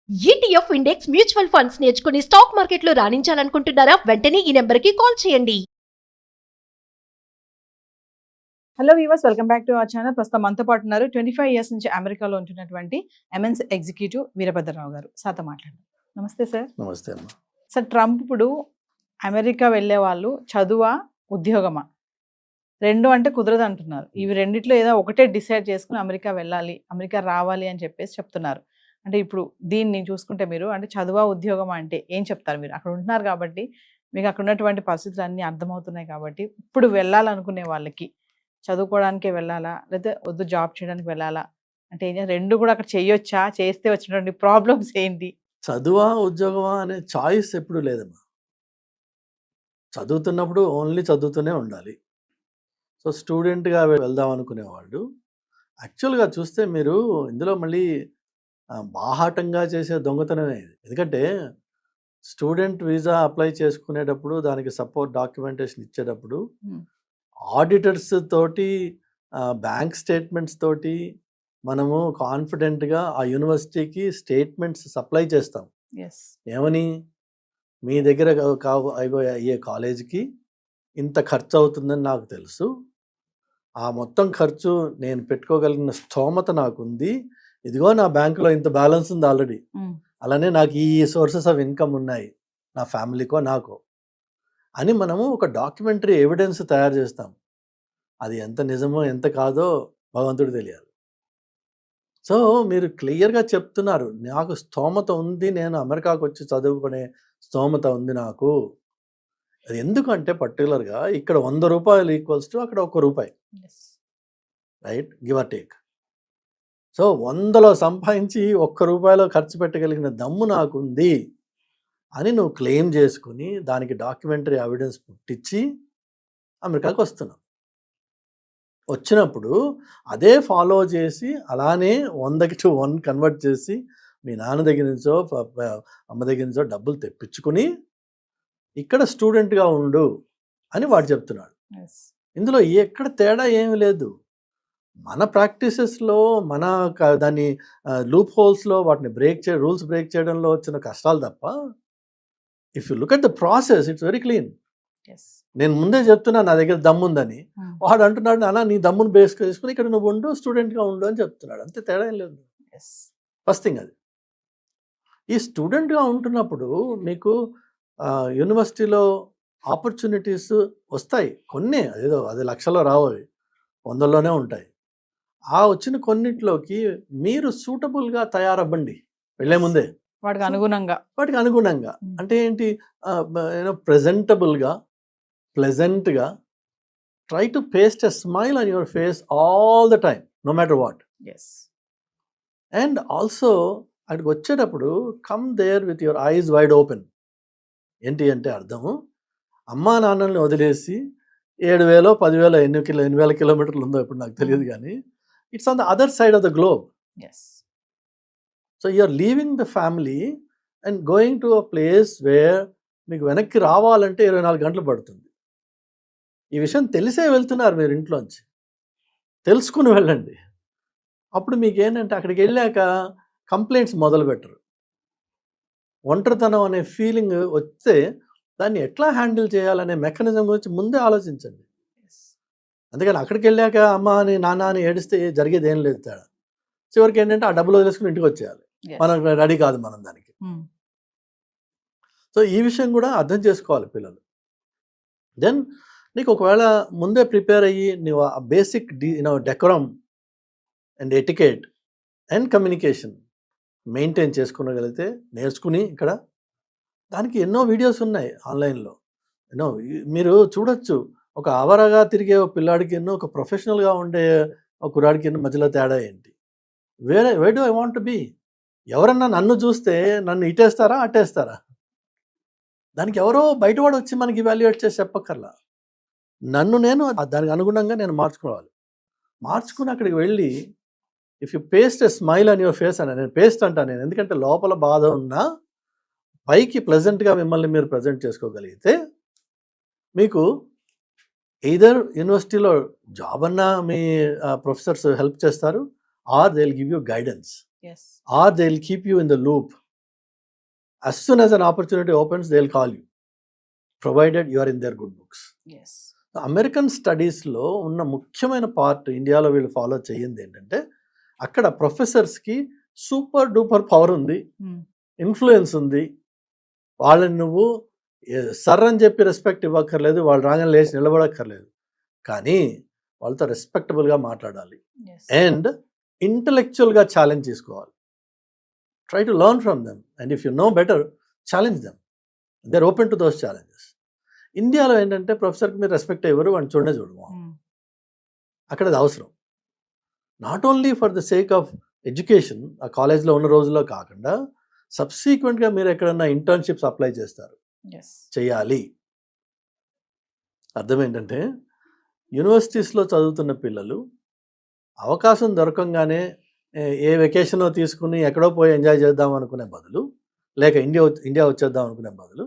ETF index mutual funds నేర్చుకుని stock మార్కెట్లో రాణించాలనుకుంటున్నారా? వెంటనే ఈ నెంబర్కి కాల్ చేయండి. Hello weavers, welcome back to our channel. ప్రస్తుతం మనతో పాటు ఉన్నారు 25 ఇయర్స్ నుంచి అమెరికాలో ఉంటున్నటువంటి ఎంఎన్స్ ఎగ్జిక్యూటివ్ వీరభద్రరావు గారు. సార్తో మాట్లాడండి. నమస్తే సార్. నమస్తే అమ్మ. సార్, ట్రంప్ ఇప్పుడు అమెరికా వెళ్ళే వాళ్ళు చదువా ఉద్యోగమా రెండు అంటే కుదరదు అంటున్నారు. ఇవి రెండిట్లో ఏదో ఒకటే డిసైడ్ చేసుకుని అమెరికా వెళ్ళాలి, అమెరికా రావాలి అని చెప్పేసి చెప్తున్నారు. అంటే ఇప్పుడు దీన్ని చూసుకుంటే మీరు అంటే చదువా ఉద్యోగమా అంటే ఏం చెప్తారు? మీరు అక్కడ ఉంటున్నారు కాబట్టి మీకు అక్కడ ఉన్నటువంటి పరిస్థితులు అన్నీ అర్థమవుతున్నాయి కాబట్టి ఇప్పుడు వెళ్ళాలనుకునే వాళ్ళకి చదువుకోవడానికే వెళ్ళాలా, లేకపోతే వద్దు జాబ్ చేయడానికి వెళ్ళాలా అంటే రెండు కూడా అక్కడ చేయొచ్చా? చేస్తే వచ్చినటువంటి ప్రాబ్లమ్స్ ఏంటి? చదువా ఉద్యోగమా అనే చాయిస్ ఎప్పుడు లేదమ్మా. చదువుతున్నప్పుడు ఓన్లీ చదువుతూనే ఉండాలి. సో స్టూడెంట్గా వెళ్దాం అనుకునేవాళ్ళు యాక్చువల్గా చూస్తే మీరు ఇందులో మళ్ళీ బాహాటంగా చేసే దొంగతనమే ఇది. ఎందుకంటే స్టూడెంట్ వీసా అప్లై చేసుకునేటప్పుడు దానికి సపోర్ట్ డాక్యుమెంటేషన్ ఇచ్చేటప్పుడు ఆడిటర్స్ తోటి బ్యాంక్ స్టేట్మెంట్స్ తోటి మనము కాన్ఫిడెంట్గా ఆ యూనివర్సిటీకి స్టేట్మెంట్స్ సప్లై చేస్తాం. ఏమని, మీ దగ్గర అయ్యే కాలేజీకి ఇంత ఖర్చు అవుతుందని నాకు తెలుసు, ఆ మొత్తం ఖర్చు నేను పెట్టుకోగలిగిన స్తోమత నాకుంది, ఇదిగో నా బ్యాంకులో ఇంత బ్యాలెన్స్ ఉంది ఆల్రెడీ, అలానే నాకు ఈ సోర్సెస్ ఆఫ్ ఇన్కమ్ ఉన్నాయి నా ఫ్యామిలీకో నాకో అని మనము ఒక డాక్యుమెంటరీ ఎవిడెన్స్ తయారు చేస్తాం. అది ఎంత నిజమో ఎంత కాదో భగవంతుడు తెలియాలి. సో మీరు క్లియర్గా చెప్తున్నారు, నాకు స్తోమత ఉంది, నేను అమెరికాకు వచ్చి చదువుకునే స్తోమత ఉంది నాకు. అది ఎందుకంటే పర్టికులర్గా ఇక్కడ 100 రూపాయలు ఈక్వల్స్ టు అక్కడ 1 రూపాయి, right, give or take. So 100లో సంపాదించి 1 రూపాయలో ఖర్చు పెట్టగలిగిన దమ్ము నాకుంది అని నువ్వు క్లెయిమ్ చేసుకుని దానికి డాక్యుమెంటరీ ఎవిడెన్స్ పుట్టించి అమెరికాకి వస్తున్నావు. వచ్చినప్పుడు అదే ఫాలో చేసి అలానే 100కి to 1 కన్వర్ట్ చేసి మీ నాన్న దగ్గర నుంచో అమ్మ దగ్గర నుంచో డబ్బులు తెప్పించుకుని ఇక్కడ స్టూడెంట్గా ఉండు అని వాడు చెప్తున్నాడు. ఇందులో ఎక్కడ తేడా ఏమి లేదు. మన ప్రాక్టీసెస్లో మన దాన్ని లూప్ హోల్స్లో వాటిని రూల్స్ బ్రేక్ చేయడంలో వచ్చిన కష్టాలు తప్ప, if you look at the process it's very clean. నేను ముందే చెప్తున్నా నా దగ్గర దమ్ముందని, వాడు అంటున్నాడు నాన్న నీ దమ్మును బేస్ చేసుకుని ఇక్కడ నువ్వు ఉండు, స్టూడెంట్గా ఉండు అని చెప్తున్నాడు. అంతే, తేడా ఏం లేదు. ఫస్ట్ థింగ్ అది. ఈ స్టూడెంట్గా ఉంటున్నప్పుడు మీకు యూనివర్సిటీలో ఆపర్చునిటీస్ వస్తాయి కొన్ని, అదేదో అది లక్షల్లో రావు, అవి 100లోనే ఉంటాయి. ఆ వచ్చిన కొన్నిట్లోకి మీరు సూటబుల్గా తయారవ్వండి వెళ్ళే ముందే, వాటికి అనుగుణంగా. అంటే ఏంటి, ప్రెజెంటబుల్గా ప్లెజెంట్గా try to paste a smile on your face all the time, no matter what. And also అక్కడికి వచ్చేటప్పుడు come there with your eyes wide open. ఏంటి అంటే అర్థము, అమ్మా నాన్నల్ని వదిలేసి 7,000 10,000 ఎన్ని వేల కిలోమీటర్లు ఉందో ఇప్పుడు నాకు తెలియదు, కానీ it's on the other side of the globe. So you're leaving the family and going to a place where మీకు వెనక్కి రావాలంటే 24 గంటలు పడుతుంది. ఈ విషయం తెలిసే వెళ్తున్నారు మీరు ఇంట్లోంచి, తెలుసుకుని వెళ్ళండి. అప్పుడు మీకు ఏంటంటే అక్కడికి వెళ్ళాక కంప్లైంట్స్ మొదలు పెట్టరు. ఒంటరితనం అనే ఫీలింగ్ వస్తే దాన్ని ఎట్లా హ్యాండిల్ చేయాలనే మెకానిజం గురించి ముందే ఆలోచించండి. అందుకని అక్కడికి వెళ్ళాక అమ్మ అని నాన్న అని ఏడిస్తే జరిగేది ఏం లేదు తేడా. చివరికి ఏంటంటే ఆ డబ్బులు వదిలేసుకుని ఇంటికి వచ్చేయాలి, మనం రెడీ కాదు మనం దానికి. సో ఈ విషయం కూడా అర్థం చేసుకోవాలి పిల్లలు. దెన్ నీకు ఒకవేళ ముందే ప్రిపేర్ అయ్యి నువ్వు ఆ basic decorum and etiquette and communication maintain చేసుకునగలిగితే, నేర్చుకుని ఇక్కడ దానికి ఎన్నో వీడియోస్ ఉన్నాయి ఆన్లైన్లో, మీరు చూడొచ్చు. ఒక అవరగా తిరిగే పిల్లాడికి ఒక ప్రొఫెషనల్గా ఉండే ఒక కుర్రాడికి మధ్యలో తేడా ఏంటి, where do I want to be. ఎవరన్నా నన్ను చూస్తే నన్ను ఇటేస్తారా అట్టేస్తారా, దానికి ఎవరో బయటవాడు వచ్చి మనకి ఇవాల్యుయేట్ చేసి చెప్పక్కర్లా. నన్ను నేను దానికి అనుగుణంగా నేను మార్చుకుని అక్కడికి వెళ్ళి if you paste a smile on your face అని, నేను పేస్ట్ అంటాను నేను, ఎందుకంటే లోపల బాధ ఉన్నా పైకి ప్లెజెంట్గా మిమ్మల్ని మీరు ప్రజెంట్ చేసుకోగలిగితే మీకు ఎయిదర్ యూనివర్సిటీలో జాబ్ అన్నా మీ ప్రొఫెసర్స్ హెల్ప్ చేస్తారు, or they will give you guidance, or they will keep you in the loop. as soon as an opportunity opens, they'll call you, provided you are in their good books. Yes. American స్టడీస్లో ఉన్న ముఖ్యమైన part ఇండియాలో వీళ్ళు follow చేయింది ఏంటంటే, అక్కడ ప్రొఫెసర్స్కి super duper power ఉంది, influence ఉంది. వాళ్ళని నువ్వు సర్ అని చెప్పి రెస్పెక్ట్ ఇవ్వక్కర్లేదు, వాళ్ళు రాగానే లేచి నిలబడక్కర్లేదు, కానీ వాళ్ళతో రెస్పెక్టబుల్గా మాట్లాడాలి అండ్ ఇంటలెక్చువల్గా ఛాలెంజ్ చేసుకోవాలి. Try to learn from them and if you know better challenge them. They are open to those challenges. ఇండియాలో ఏంటంటే ప్రొఫెసర్కి మీరు రెస్పెక్ట్ ఇవ్వరు, వాడిని చూడము. అక్కడ అది అవసరం. Not only for the sake of education, ఆ కాలేజ్లో ఉన్న రోజుల్లో కాకుండా సబ్సీక్వెంట్గా మీరు ఎక్కడన్నా ఇంటర్న్షిప్స్ అప్లై చేస్తారు, చేయాలి. అర్థం ఏంటంటే యూనివర్సిటీస్లో చదువుతున్న పిల్లలు అవకాశం దొరకంగానే ఏ వెకేషనో తీసుకుని ఎక్కడో పోయి ఎంజాయ్ చేద్దాం అనుకునే బదులు, లేక ఇండియా వచ్చేద్దాం అనుకునే బదులు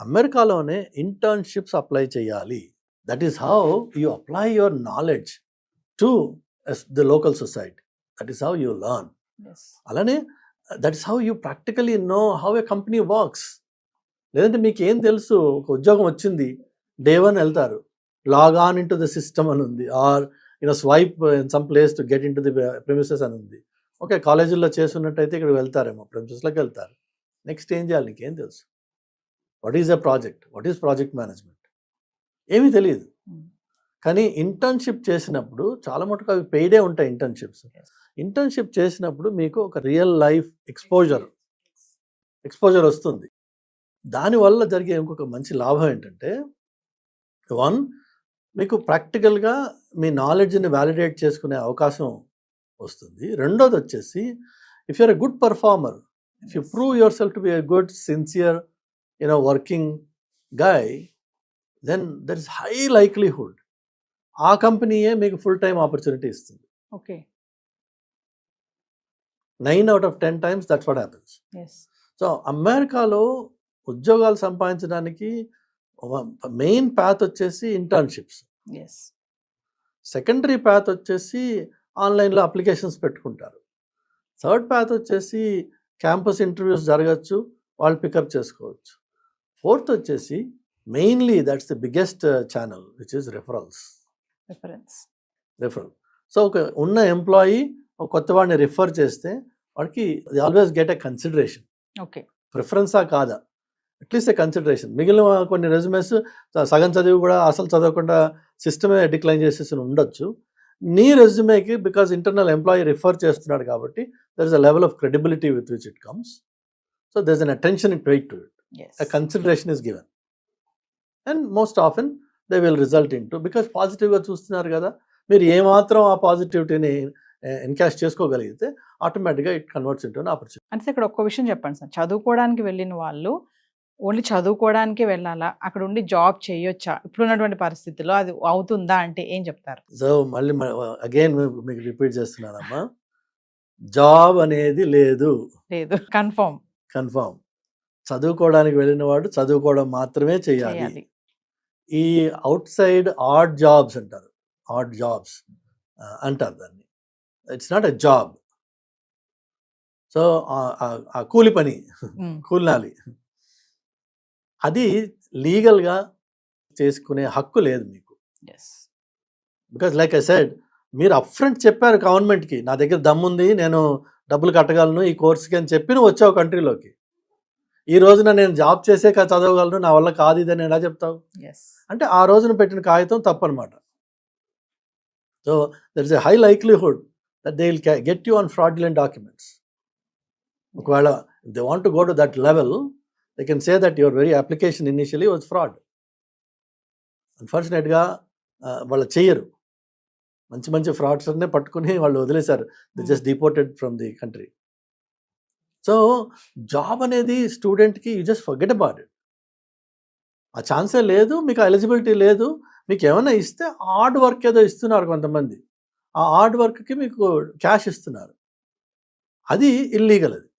అమెరికాలోనే ఇంటర్న్షిప్స్ అప్లై చేయాలి. That is how you apply your knowledge to the local society. That is how you learn. అలానే that is how you practically know how a company works. లేదంటే మీకు ఏం తెలుసు, ఒక ఉద్యోగం వచ్చింది, డే 1 వెళ్తారు, log on in to the system అని ఉంది, or swipe in some place to get in to the premises అని ఉంది. ఓకే, కాలేజీల్లో చేస్తున్నట్టయితే ఇక్కడ వెళ్తారేమో, ప్రెమిసెస్లోకి వెళ్తారు. నెక్స్ట్ ఏం చేయాలి, నీకేం తెలుసు? What is a project, what is project management, ఏమీ తెలియదు. కానీ ఇంటర్న్షిప్ చేసినప్పుడు చాలా మటుకు అవి పెయిడే ఉంటాయి. ఇంటర్న్షిప్ చేసినప్పుడు మీకు ఒక రియల్ లైఫ్ ఎక్స్పోజర్ వస్తుంది. దానివల్ల జరిగే ఇంకొక మంచి లాభం ఏంటంటే, 1, మీకు ప్రాక్టికల్గా మీ నాలెడ్జ్ని వ్యాలిడేట్ చేసుకునే అవకాశం వస్తుంది. రెండోది వచ్చేసి, if you're a good performer, if you prove yourself to be a good sincere working guy, then there is high likelihood ఆ కంపెనీయే మీకు ఫుల్ టైం ఆపర్చునిటీ ఇస్తుంది. Okay, 9 out of 10 times that's what happens. So అమెరికాలో ఉద్యోగాలు సంపాదించడానికి main path వచ్చేసి internships, secondary path వచ్చేసి ఆన్లైన్లో అప్లికేషన్స్ పెట్టుకుంటారు, థర్డ్ పాత్ వచ్చేసి క్యాంపస్ ఇంటర్వ్యూస్ జరగచ్చు, వాళ్ళు పికప్ చేసుకోవచ్చు, ఫోర్త్ వచ్చేసి mainly that's the biggest channel which is referral. So ఒక ఉన్న ఎంప్లాయీ ఒక కొత్త వాడిని రిఫర్ చేస్తే వాడికి always get a consideration. Okay, ప్రిఫరెన్సా కాదా, అట్లీస్ట్ ఎ కన్సిడరేషన్. మిగిలిన కొన్ని రెజ్యూమెస్ సగం చదివి కూడా అసలు చదవకుండా సిస్టమే డిక్లైన్ చేసేసి ఉండొచ్చు. నీ రెజ్యూమేకి బికాజ్ ఇంటర్నల్ ఎంప్లాయీ రిఫర్ చేస్తున్నాడు కాబట్టి there is a level of credibility with which it comes. So there is an attention it weight to it, a consideration is given and most often they will result in to, because పాజిటివ్గా చూస్తున్నారు కదా, మీరు ఏమాత్రం ఆ పాజిటివిటీని encash చేసుకోగలిగితే ఆటోమేటిక్గా it converts into opportunity. అంటే ఇక్కడ ఒక్క విషయం చెప్పండి సార్, చదువుకోవడానికి వెళ్ళిన వాళ్ళు ఓన్లీ చదువుకోవడానికే వెళ్ళాలా, అక్కడ ఉండి జాబ్ చేయొచ్చా, ఇప్పుడున్నటువంటి పరిస్థితుల్లో అది అవుతుందా అంటే ఏం చెప్తారు? సో మళ్ళీ అగైన్ మీకు రిపీట్ చేస్తున్నానమ్మా, జాబ్ అనేది లేదు, కన్ఫర్మ్. చదువుకోవడానికి వెళ్ళిన వాడు చదువుకోవడం మాత్రమే చేయాలి. ఈ అవుట్ సైడ్ ఆడ్ జాబ్స్ అంటారు దాన్ని, it's not a job. So ఆ కూలి పని, కూలినాలి, అది లీగల్గా చేసుకునే హక్కు లేదు మీకు. బికాజ్ లైక్ ఐ సెడ్, మీరు అప్ఫ్రంట్ చెప్పారు గవర్నమెంట్కి, నా దగ్గర దమ్ముంది, నేను డబ్బులు కట్టగలను ఈ కోర్సుకి అని చెప్పి నువ్వు వచ్చావు కంట్రీలోకి. ఈ రోజున నేను జాబ్ చేసే చదవగలను, నా వల్ల కాదు ఇదని ఎలా చెప్తావు? అంటే ఆ రోజున పెట్టిన కాగితం తప్పనమాట. So there is a high likelihood that they will get you on fraudulent documents. ఒకవేళ they want to go to that level, they can say that your very application initially was fraud. అన్ఫార్చునేట్గా వాళ్ళు చెయ్యరు, మంచి ఫ్రాడ్స్నే పట్టుకుని వాళ్ళు వదిలేశారు, they just deported from the country. So job అనేది స్టూడెంట్కి you just forget about it. ఆ ఛాన్సే లేదు, మీకు ఎలిజిబిలిటీ లేదు. మీకు ఏమైనా ఇస్తే హార్డ్ వర్క్ ఏదో ఇస్తున్నారు కొంతమంది, ఆ హార్డ్ వర్క్కి మీకు క్యాష్ ఇస్తున్నారు, అది ఇల్లీగల్. అది